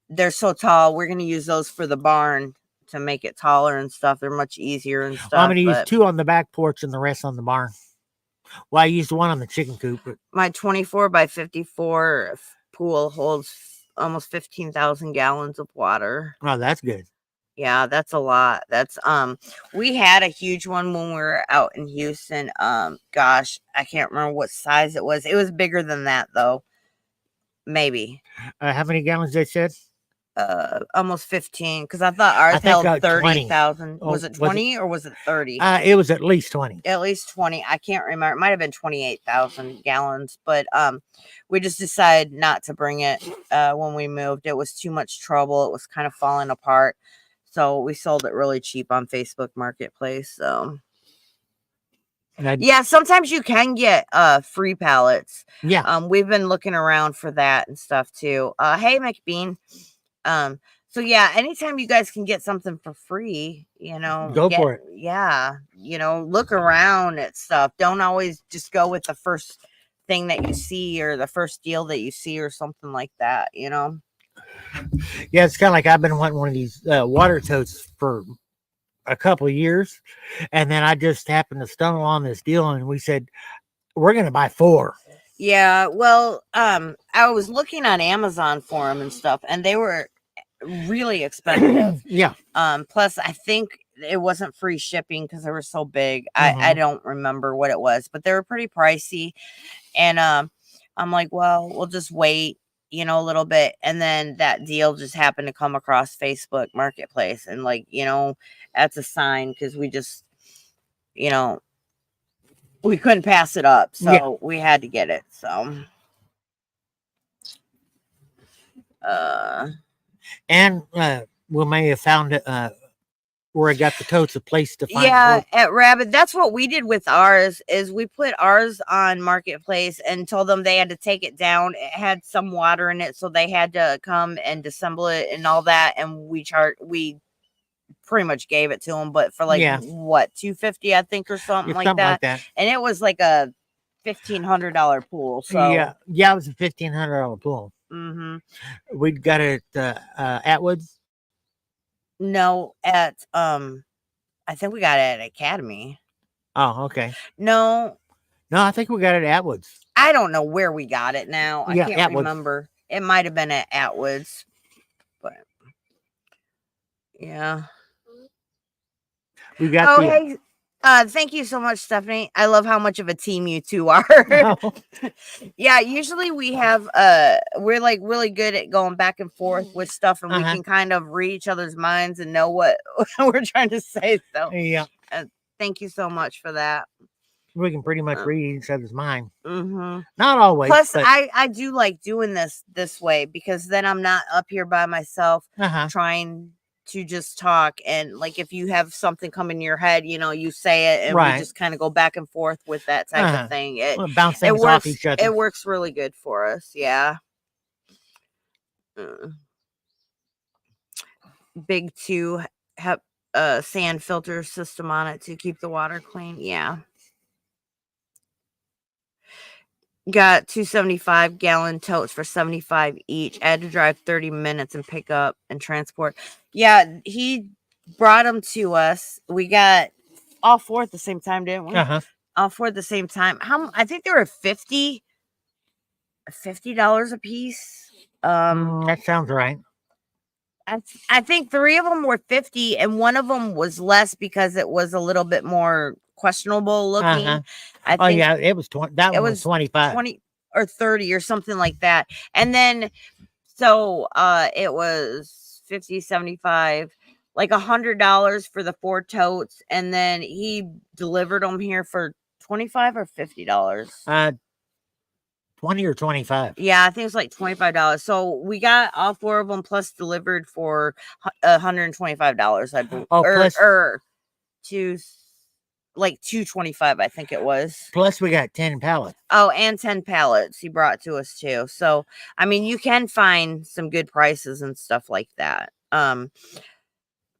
they're so tall. We're gonna use those for the barn to make it taller and stuff. They're much easier and stuff. I'm gonna use 2 on the back porch and the rest on the barn. Well, I used 1 on the chicken coop. But my 24 by 54 pool holds almost 15,000 gallons of water. Oh, that's good. Yeah, that's a lot. That's we had a huge one when we were out in Houston. Gosh, I can't remember what size it was. It was bigger than that though. Maybe. How many gallons they said? Almost 15, because I thought ours held 30,000. Was it 20 or was it 30? It was at least 20. At least 20. I can't remember. It might have been 28,000 gallons, but we just decided not to bring it when we moved. It was too much trouble. It was kind of falling apart. So we sold it really cheap on Facebook Marketplace. So yeah, sometimes you can get free pallets. Yeah. We've been looking around for that and stuff too. Hey McBean. So yeah, anytime you guys can get something for free, go for it. Yeah. Look around at stuff. Don't always just go with the first thing that you see or the first deal that you see or something like that, Yeah, it's kind of like I've been wanting one of these water totes for a couple of years, and then I just happened to stumble on this deal, and we said we're going to buy 4. Yeah, well, I was looking on Amazon for them and stuff, and they were really expensive. Yeah. Plus, I think it wasn't free shipping because they were so big. I don't remember what it was, but they were pretty pricey. And I'm like, well, we'll just wait, a little bit. And then that deal just happened to come across Facebook Marketplace, and that's a sign because we just, we couldn't pass it up, so we had to get it. So, and we may have found where I got the totes a place to find. Yeah, at Rabbit. That's what we did with ours. Is we put ours on Marketplace and told them they had to take it down. It had some water in it, so they had to come and disassemble it and all that. And we pretty much gave it to them, but for what, $250, I think, or something like that. And it was like a $1,500 pool. So yeah, it was a $1,500 pool. We got it at Woods. No, at I think we got it at Academy. Oh, okay. No, I think we got it at Atwoods. I don't know where we got it now. I can't remember. It might have been at Atwoods, but yeah. We got hey, thank you so much, Stephanie. I love how much of a team you two are. Yeah, usually we have we're like really good at going back and forth with stuff, and we can kind of read each other's minds and know what we're trying to say. So yeah, thank you so much for that. We can pretty much read each other's mind. Not always. Plus, I do like doing this way because then I'm not up here by myself trying to just talk, and like if you have something come in your head, you say it, and we just kind of go back and forth with that type of thing. Bounce things off each other. It works really good for us. Yeah. big 2 sand filter system on it to keep the water clean. Yeah. Got 275-gallon totes for 75 each. I had to drive 30 minutes and pick up and transport. Yeah, he brought them to us. We got all 4 at the same time, didn't we? All 4 at the same time. I think they were $50 a piece. That sounds right. I think 3 of them were 50 and one of them was less because it was a little bit more questionable looking. I think yeah, it was 20. That one was 25. 20 or 30 or something like that. And then so it was 50, 75, like $100 for the 4 totes, and then he delivered them here for 25 or $50. 20 or 25. Yeah, I think it's like $25. So we got all 4 of them plus delivered for $125, I believe. Or two, like $225, I think it was. Plus we got 10 pallets. Oh, and 10 pallets he brought to us too. So I mean, you can find some good prices and stuff like that.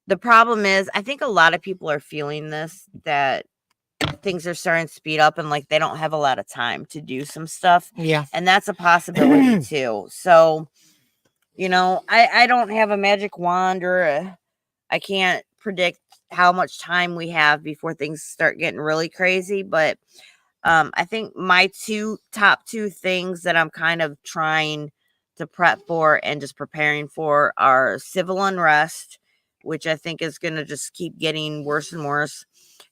The problem is, I think a lot of people are feeling this, that things are starting to speed up and like they don't have a lot of time to do some stuff. Yeah. And that's a possibility too. So, you know, I don't have a magic wand or I can't predict how much time we have before things start getting really crazy. But I think my top two things that I'm kind of trying to prep for and just preparing for are civil unrest, which I think is going to just keep getting worse and worse,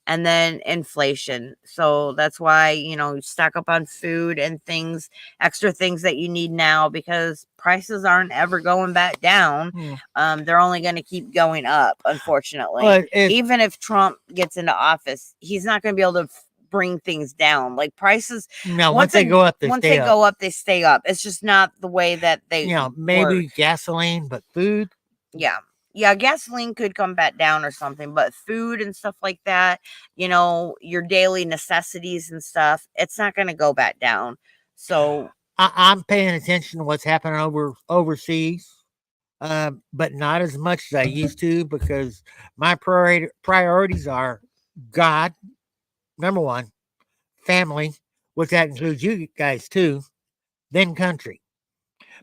and then inflation. So that's why, you know, stock up on food and things, extra things that you need now, because prices aren't ever going back down. They're only going to keep going up, unfortunately. Even if Trump gets into office, he's not going to be able to bring things down. Like prices, once they go up, they stay up. It's just not the way that they, maybe work. Gasoline, but food, yeah, gasoline could come back down or something, but food and stuff like that, you know, your daily necessities and stuff, it's not going to go back down. So I'm paying attention to what's happening overseas, but not as much as I used to, because my priorities are God, number one, family, which that includes you guys too, then country.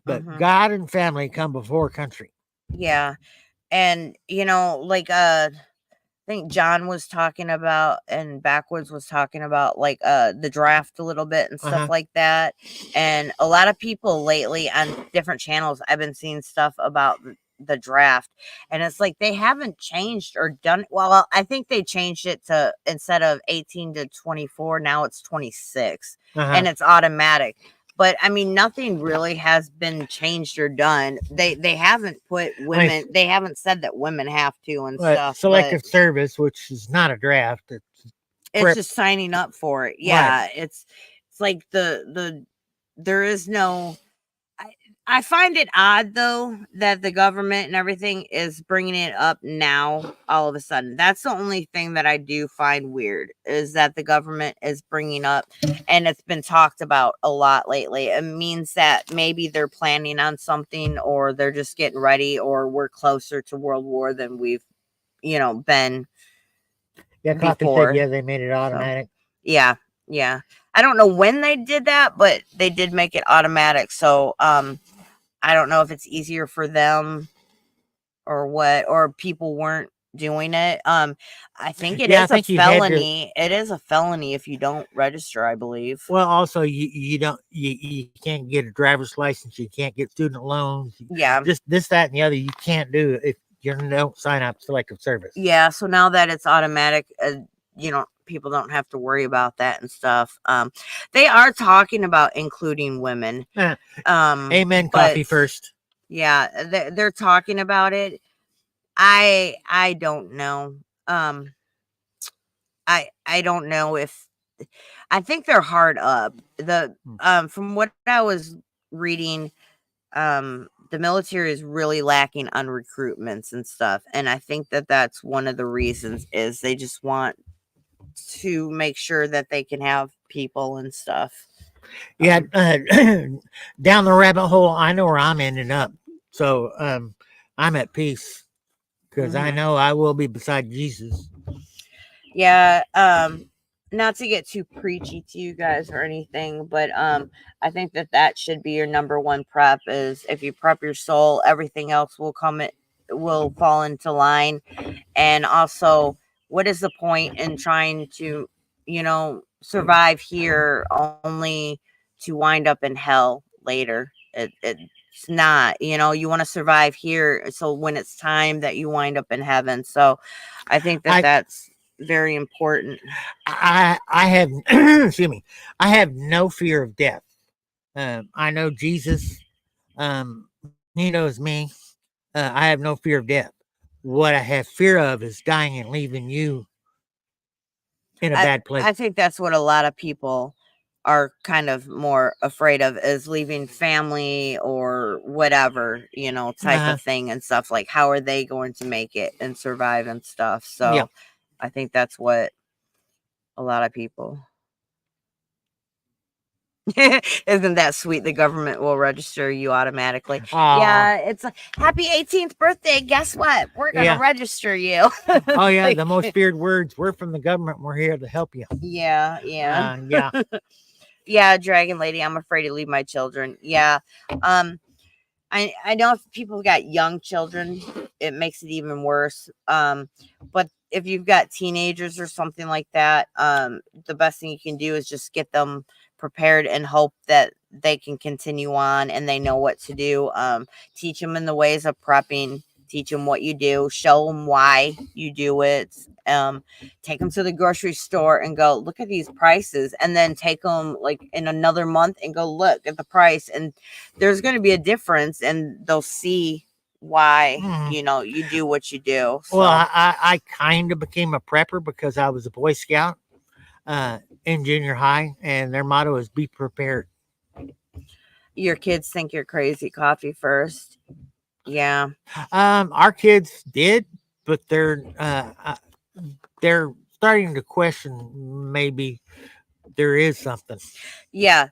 But God and family come before country. Yeah. And, you know, like, I think John was talking about, and Backwoods was talking about, like, the draft a little bit and stuff like that. And a lot of people lately on different channels, I've been seeing stuff about the draft, and it's like they haven't changed or done well. I think they changed it to, instead of 18 to 24, now it's 26, and it's automatic. But I mean, nothing really has been changed or done. They haven't put women. They haven't said that women have to and stuff. Selective service, which is not a draft. It's just signing up for it. Yeah, right. It's like there is no. I find it odd though that the government and everything is bringing it up now all of a sudden. That's the only thing that I do find weird, is that the government is bringing up, and it's been talked about a lot lately. It means that maybe they're planning on something, or they're just getting ready, or we're closer to World War than we've, you know, been before. Yeah, they made it automatic. So, yeah. I don't know when they did that, but they did make it automatic. So, I don't know if it's easier for them or what, or people weren't doing it. I think it is a felony. It is a felony if you don't register, I believe. Well, also you can't get a driver's license. You can't get student loans. Yeah. Just this, that, and the other. You can't do if you don't sign up selective service. Yeah. So now that it's automatic, you know, people don't have to worry about that and stuff. They are talking about including women. Amen. Coffee first. Yeah, they're talking about it. I don't know. I don't know if, I think they're hard up. From what I was reading, the military is really lacking on recruitments and stuff, and I think that that's one of the reasons, is they just want to make sure that they can have people and stuff. Yeah, down the rabbit hole, I know where I'm ending up, so I'm at peace. because I know I will be beside Jesus. Yeah, not to get too preachy to you guys or anything, but I think that should be your number one prep. Is if you prep your soul, everything else will fall into line. And also, what is the point in trying to, survive here only to wind up in hell later? It's not, you want to survive here so when it's time that you wind up in heaven. So I think that I that's very important. I have excuse me. I have no fear of death. I know Jesus. He knows me. I have no fear of death. What I have fear of is dying and leaving you in a I bad place. I think that's what a lot of people are kind of more afraid of, is leaving family or whatever, type Uh, of thing and stuff. Like, how are they going to make it and survive and stuff? yeah. So I think that's what a lot of people. Isn't that sweet? The government will register you automatically. Oh, Yeah, it's like, happy 18th birthday. Guess what? We're gonna yeah. register you. Oh, yeah. Like, The most feared words. We're from the government. We're here to help you. yeah, yeah. Yeah. Yeah, dragon lady, I'm afraid to leave my children. Yeah. Um I know if people got young children, it makes it even worse. But if you've got teenagers or something like that, the best thing you can do is just get them prepared and hope that they can continue on and they know what to do. Teach them in the ways of prepping, teach them what you do, show them why you do it. Take them to the grocery store and go, look at these prices, and then take them like in another month and go look at the price, and there's going to be a difference and they'll see why Mm. you do what you do. Well, So I kind of became a prepper because I was a Boy Scout in junior high, and their motto is be prepared. your kids think you're crazy. Coffee first. Yeah. Our kids did, but they're starting to question maybe there is something. Yeah.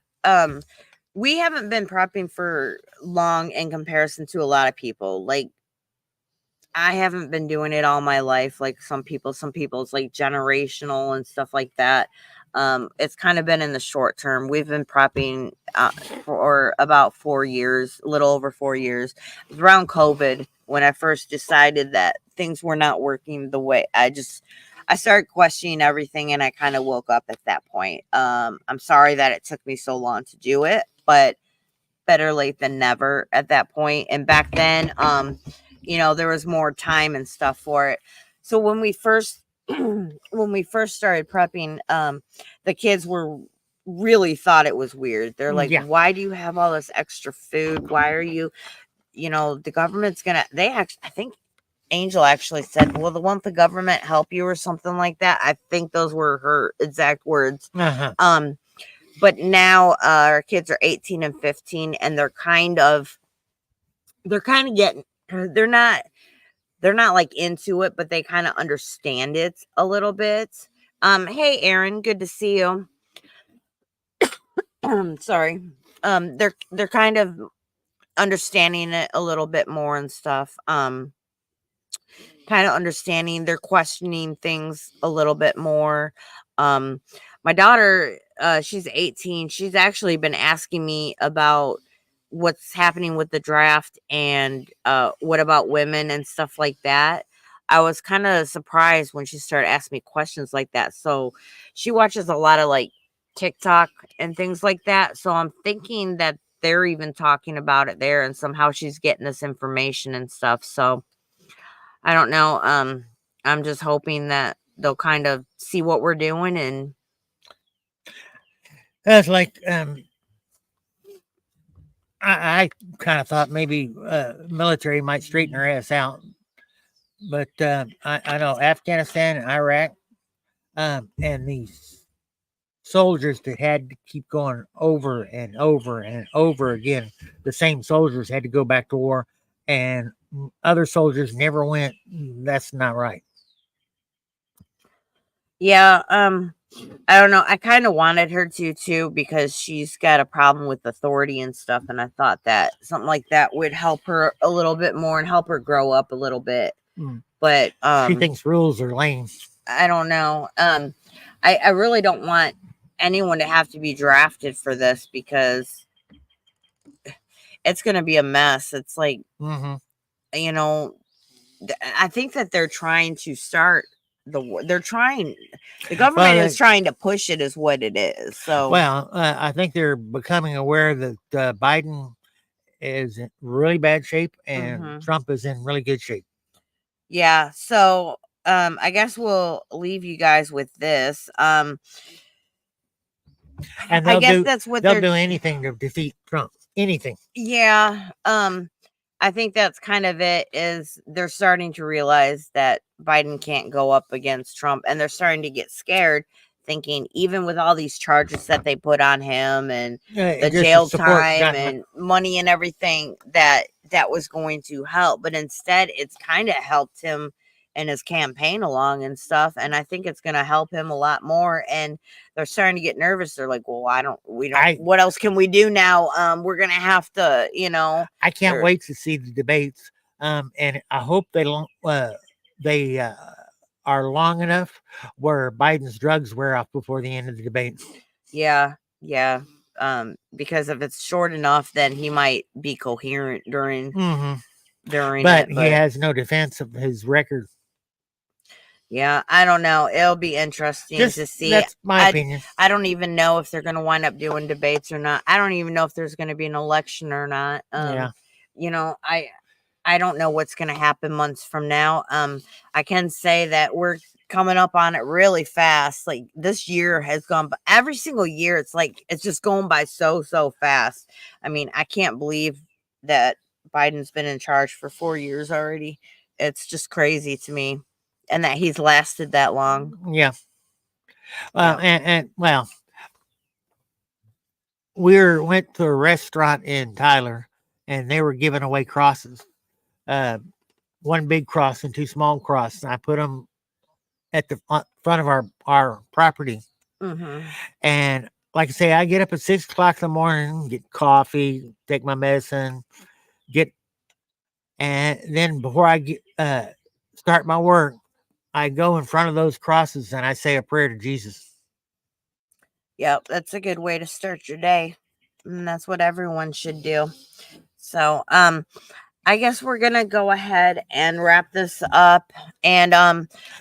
We haven't been prepping for long in comparison to a lot of people. Like, I haven't been doing it all my life like some people it's like generational and stuff like that. It's kind of been in the short term. We've been prepping for about 4 years, a little over 4 years. It was around COVID when I first decided that things were not working the way I started questioning everything, and I kind of woke up at that point. I'm sorry that it took me so long to do it, but better late than never at that point. And back then, there was more time and stuff for it. So when we first when we first started prepping, the kids were really thought it was weird. They're like, Yeah. why do you have all this extra food? Why are you, the government's gonna, they actually, I think Angel actually said, well, won't the government help you or something like that? I think those were her exact words. Uh-huh. But now our kids are 18 and 15, and they're kind of getting, they're not like into it, but they kind of understand it a little bit. Hey Aaron, good to see you. Sorry. They're kind of understanding it a little bit more and stuff. Kind of understanding, they're questioning things a little bit more. um my daughter, she's 18, she's actually been asking me about what's happening with the draft and what about women and stuff like that. I was kind of surprised when she started asking me questions like that. So she watches a lot of like TikTok and things like that, so I'm thinking that they're even talking about it there, and somehow she's getting this information and stuff. So I don't know. I'm just hoping that they'll kind of see what we're doing and That's like I kind of thought maybe military might straighten her ass out, but I know Afghanistan and Iraq, and these soldiers that had to keep going over and over and over again. The same soldiers had to go back to war, and other soldiers never went. That's not right. yeah, I don't know. I kind of wanted her to too because she's got a problem with authority and stuff, and I thought that something like that would help her a little bit more and help her grow up a little bit. Mm. But She thinks rules are lame. I don't know. I really don't want anyone to have to be drafted for this because it's going to be a mess. It's like, you know, I think that they're trying to start the war. The government is trying to push it, is what it is. So, well, I think they're becoming aware that Biden is in really bad shape and Trump is in really good shape. Yeah. So, I guess we'll leave you guys with this. And I guess that's what they'll do anything to defeat Trump. Anything. Yeah. I think that's kind of it. Is they're starting to realize that Biden can't go up against Trump, and they're starting to get scared, thinking even with all these charges that they put on him and the jail time and money and everything, that was going to help. But instead, it's kind of helped him in his campaign along and stuff. And I think it's going to help him a lot more. And they're starting to get nervous. They're like, well, what else can we do now? We're going to have to, I can't wait to see the debates. And I hope they are long enough where Biden's drugs wear off before the end of the debate. Yeah. Yeah. Because if it's short enough, then he might be coherent during but he has no defense of his record. Yeah, I don't know. It'll be interesting to see. That's my opinion. I don't even know if they're going to wind up doing debates or not. I don't even know if there's going to be an election or not. Yeah. I don't know what's going to happen months from now. I can say that we're coming up on it really fast. Like this year has gone, but every single year it's like it's just going by so fast. I mean, I can't believe that Biden's been in charge for 4 years already. It's just crazy to me. And that he's lasted that long. Yeah. Well, and we went to a restaurant in Tyler, and they were giving away crosses. One big cross and 2 small crosses. I put them at the front of our property. And like I say, I get up at 6 o'clock in the morning, get coffee, take my medicine, and then before I start my work, I go in front of those crosses and I say a prayer to Jesus. Yep, that's a good way to start your day. And that's what everyone should do. So, I guess we're gonna go ahead and wrap this up. And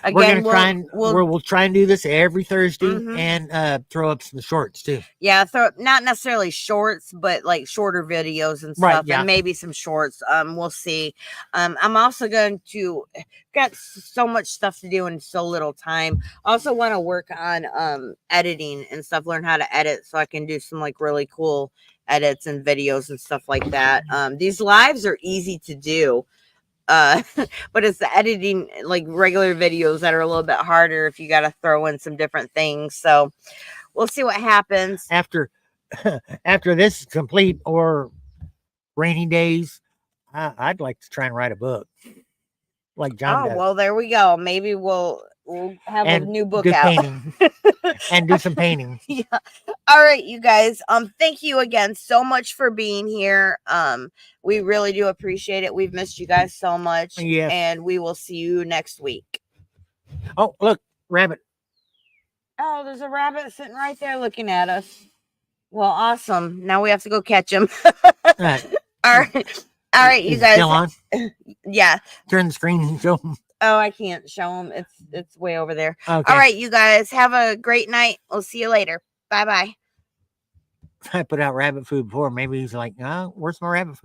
again, we'll try and do this every Thursday and throw up some shorts too. Yeah, not necessarily shorts, but like shorter videos and stuff, and maybe some shorts. We'll see. I'm also going to got so much stuff to do in so little time. I also want to work on editing and stuff, learn how to edit so I can do some like really cool edits and videos and stuff like that. These lives are easy to do, but it's the editing, like regular videos, that are a little bit harder if you got to throw in some different things. So we'll see what happens after this is complete, or rainy days. I'd like to try and write a book like John does. Well, there we go. Maybe we'll have a new book out. Painting. And do some painting. Yeah. All right, you guys. Thank you again so much for being here. We really do appreciate it. We've missed you guys so much. Yes. And we will see you next week. Oh, look, rabbit. Oh, there's a rabbit sitting right there looking at us. Well, awesome. Now we have to go catch him. All right, you guys. Still on? Yeah. Turn the screen and show them. Oh, I can't show them. It's way over there. Okay. All right, you guys. Have a great night. We'll see you later. Bye-bye. I put out rabbit food before. Maybe he's like, where's my rabbit food?